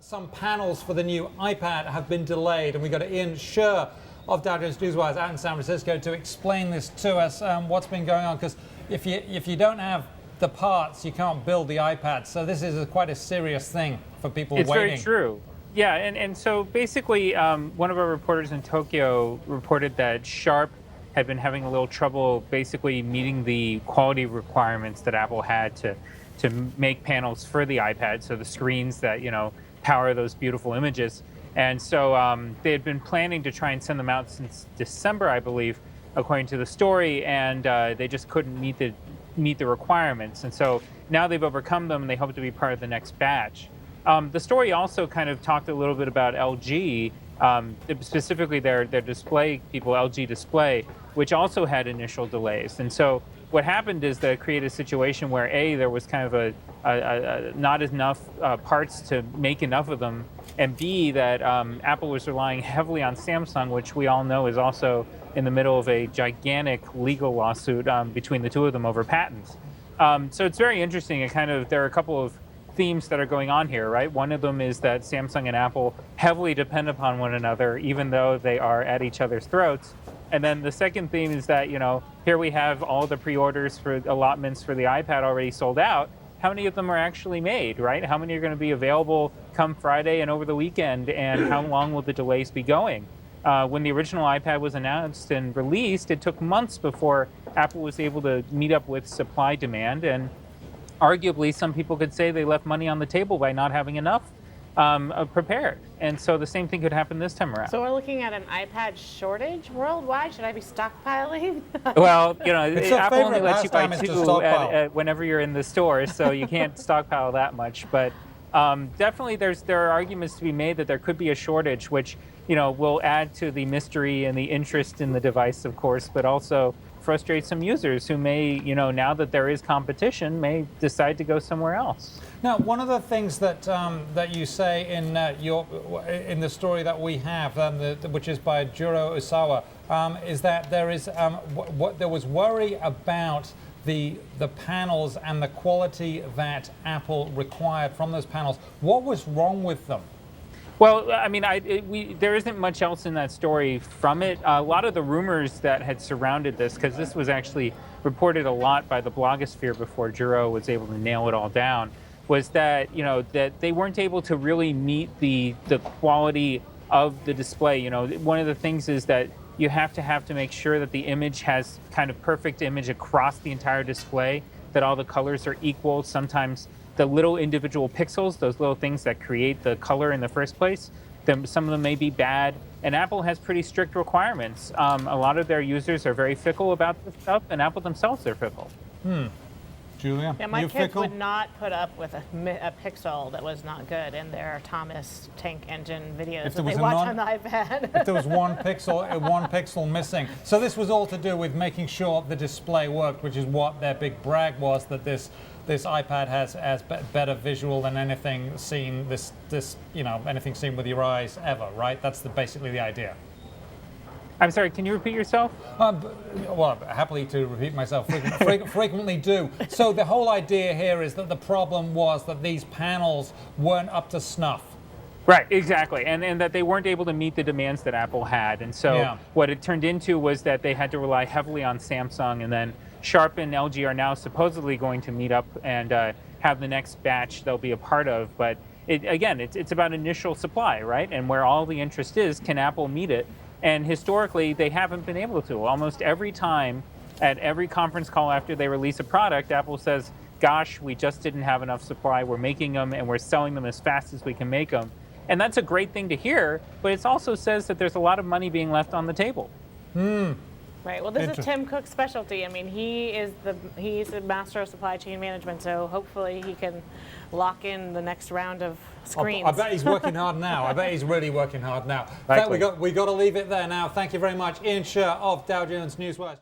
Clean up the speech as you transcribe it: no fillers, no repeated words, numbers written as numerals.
Some panels for the new iPad have been delayed, and we got Sherr of Dow Jones Newswire out in San Francisco to explain this to us. What's been going on? Because if you don't have the parts, you can't build the iPad. So this is quite a serious thing for people waiting. It's very true. Yeah, and so basically, one of our reporters in Tokyo reported that Sharp had been having a little trouble basically meeting the quality requirements that Apple had to make panels for the iPad, so the screens that power those beautiful images. And so they had been planning to try and send them out since December, I believe, according to the story, and they just couldn't meet the requirements. And so now they've overcome them, and they hope to be part of the next batch. The story also kind of talked a little bit about LG, specifically their display people, LG Display, which also had initial delays. And so what happened is that created a situation where there was kind of not enough parts to make enough of them, and B, that Apple was relying heavily on Samsung, which we all know is also in the middle of a gigantic legal lawsuit between the two of them over patents. So it's very interesting. There are a couple of themes that are going on here, right? One of them is that Samsung and Apple heavily depend upon one another, even though they are at each other's throats. And then the second theme is that, here we have all the pre-orders for allotments for the iPad already sold out. How many of them are actually made, right? How many are going to be available come Friday and over the weekend? And how long will the delays be going? When the original iPad was announced and released, it took months before Apple was able to meet up with supply demand. And arguably, some people could say they left money on the table by not having enough prepared. And so the same thing could happen this time around. So we're looking at an iPad shortage worldwide? Should I be stockpiling? Well, Apple only lets you buy two whenever you're in the store, so you can't stockpile that much. But definitely there are arguments to be made that there could be a shortage, which will add to the mystery and the interest in the device, of course, but also frustrate some users who may, now that there is competition, may decide to go somewhere else. Now, one of the things that you say in the story that we have, which is by Juro Osawa, is that there was worry about the panels and the quality that Apple required from those panels. What was wrong with them? Well, I mean, there isn't much else in that story from it. A lot of the rumors that had surrounded this, because this was actually reported a lot by the blogosphere before Juro was able to nail it all down, was that that they weren't able to really meet the quality of the display. One of the things is that you have to make sure that the image has kind of perfect image across the entire display, that all the colors are equal. Sometimes the little individual pixels, those little things that create the color in the first place, some of them may be bad. And Apple has pretty strict requirements. A lot of their users are very fickle about this stuff, and Apple themselves are fickle. Julia, yeah, my you kids fickle? would not put up with a pixel that was not good in their Thomas Tank Engine videos that they watch on the iPad. If there was one pixel missing. So this was all to do with making sure the display worked, which is what their big brag was, that this iPad has better visual than anything seen anything seen with your eyes ever, right? That's basically the idea. I'm sorry, can you repeat yourself? Well, happily to repeat myself, frequently do. So the whole idea here is that the problem was that these panels weren't up to snuff. Right, exactly, and that they weren't able to meet the demands that Apple had. And so what it turned into was that they had to rely heavily on Samsung, and then Sharp and LG are now supposedly going to meet up and have the next batch they'll be a part of. But it's about initial supply, right? And where all the interest is, can Apple meet it? And historically, they haven't been able to. Almost every time, at every conference call after they release a product, Apple says, gosh, we just didn't have enough supply. We're making them, and we're selling them as fast as we can make them. And that's a great thing to hear, but it also says that there's a lot of money being left on the table. Right. Well, this is Tim Cook's specialty. I mean, he's a master of supply chain management, so hopefully he can lock in the next round of screens. I bet he's working hard now. I bet he's really working hard now. We got to leave it there now. Thank you very much, Sherr of Dow Jones Newswire.